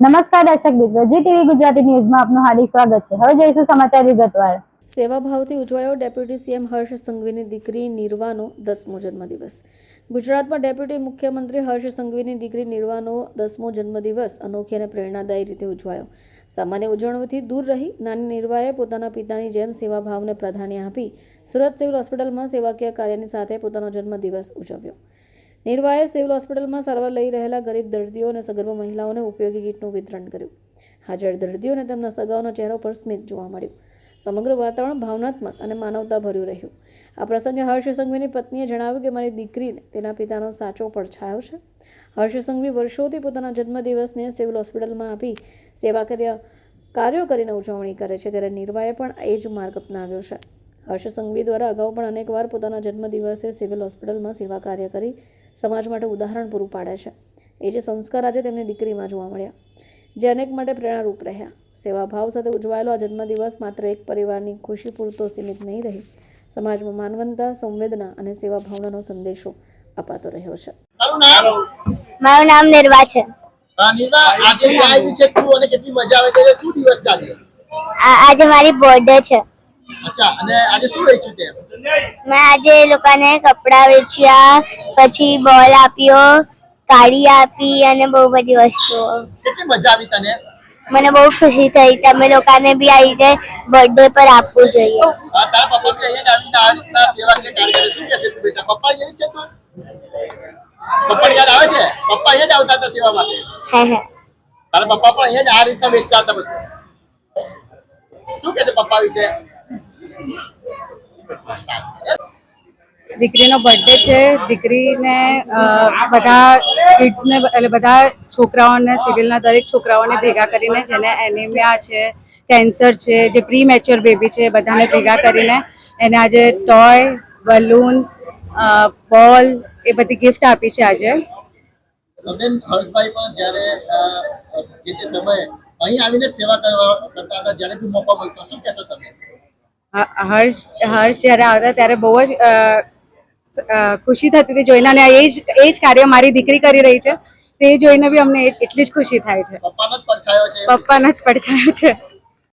નમસ્કાર દર્શક મિત્રો, જી ટીવી ગુજરાતી ન્યૂઝમાં આપનું હાર્દિક સ્વાગત છે। હવે જોઈશું સમાચાર વિગતવાર। સેવાભાવથી ઉજવાયો ડેપ્યુટી સીએમ હર્ષ સંઘવીની દીકરી નિર્વાનો 10મો જન્મદિવસ। ગુજરાતમાં ડેપ્યુટી મુખ્યમંત્રી હર્ષ સંઘવીની દીકરી નિર્વાનો 10મો જન્મદિવસ અનોખી અને પ્રેરણાદાયી રીતે ઉજવાયો। સામાન્ય ઉજવણીથી દૂર રહી નાની નિર્વાએ પોતાના પિતાની જેમ સેવાભાવને પ્રાધાન્ય આપી સુરત સિવિલ હોસ્પિટલમાં સેવાકીય કાર્યની સાથે પોતાનો જન્મદિવસ ઉજવ્યો। નિર્વાએ સિવિલ હોસ્પિટલમાં સારવાર લઈ રહેલા ગરીબ દર્દીઓ અને સગર્ભ મહિલાઓને ઉપયોગી કીટનું વિતરણ કર્યું। હાજર દર્દીઓ અને તેમના સગાઓના ચહેરા પર સ્મિત જોવા મળ્યું। સમગ્ર વાતાવરણ ભાવનાત્મક અને માનવતાભર્યું રહ્યું। આ પ્રસંગે હર્ષ સંઘવીની પત્નીએ જણાવ્યું કે મારી દીકરીને તેના પિતાનો સાચો પડછાયો છે। હર્ષ સંઘવી વર્ષોથી પોતાના જન્મદિવસને સિવિલ હોસ્પિટલમાં આપી સેવાકીય કાર્યો કરીને ઉજવણી કરે છે, ત્યારે નિર્વાએ પણ એ જ માર્ગ અપનાવ્યો છે। હર્ષ સંઘવી દ્વારા અગાઉ પણ અનેકવાર પોતાના જન્મદિવસે સિવિલ હોસ્પિટલમાં સેવા કાર્ય કરી સમાજ માટે ઉદાહરણ પૂરું પાડે છે। એ જે સંસ્કાર આજે તેમની દીકરીમાં જોવા મળ્યા, જે અનેક માટે પ્રેરણારૂપ રહ્યા। સેવાભાવ સાથે ઉજવાયેલો આ જન્મદિવસ માત્ર એક પરિવારની ખુશી પૂરતો સીમિત નહીં રહી, સમાજમાં માનવતા, સંવેદના અને સેવા ભાવનાનો સંદેશો અપાતો રહ્યો છે। મારું નામ નિર્વા છે। આજે મારી બર્થડે છે। અચ્છા, અને આજે શું વેચ્યું તે? મેં આજે એ લોકોને કપડા વેચ્યા, પછી બોલ આપ્યો, કાળી આપી અને બહુ બધી વસ્તુઓ। કેટલી મજા આવી તને? મને બહુ ખુશી થઈ। તમે લોકોને બી આ રીતે બર્થડે પર આપવું જોઈએ। તારા પપ્પા કે અહીંયા આવીને આ રીતના સેવાકીય કાર્ય કરે, શું કહેશે તું બેટા? પપ્પા અહીં છે તું? પપ્પા યાદ આવે છે? પપ્પા અહીંયા જ આવતા હતા સેવા માટે? હે હે, તારા પપ્પા પણ અહીંયા જ આ રીતના વેચતા હતા બધું? શું કહેશે પપ્પા વિશે? દીકરીનો બર્થડે છે। દીકરીને બધા કિડ્સને એટલે બધા છોકરાઓને સિવિલના દરેક છોકરાઓને ભેગા કરીને જેને એનિમિયા છે, કેન્સર છે, જે પ્રી મેચ્યોર બેબી છે, બધાને ભેગા કરીને એને આજે ટોય, બલૂન, બોલ એ બધી ગિફ્ટ આપી છે આજે। બેન, હર્ષભાઈ પણ જ્યારે જે તે સમયે અહીં આવીને સેવા કરતા હતા, જ્યારે બી મોકો મળતો, શું કહેશો તમે? હર્ષ જ્યારે આવતા ત્યારે બહુ જ ખુશી થતી હતી જોઈને, અને એ જ કાર્ય મારી દીકરી કરી રહી છે તે જોઈને બી અમને એટલી જ ખુશી થાય છે। પપ્પાનો જ પડછાયો છે? પપ્પાનો જ પડછાયો છે।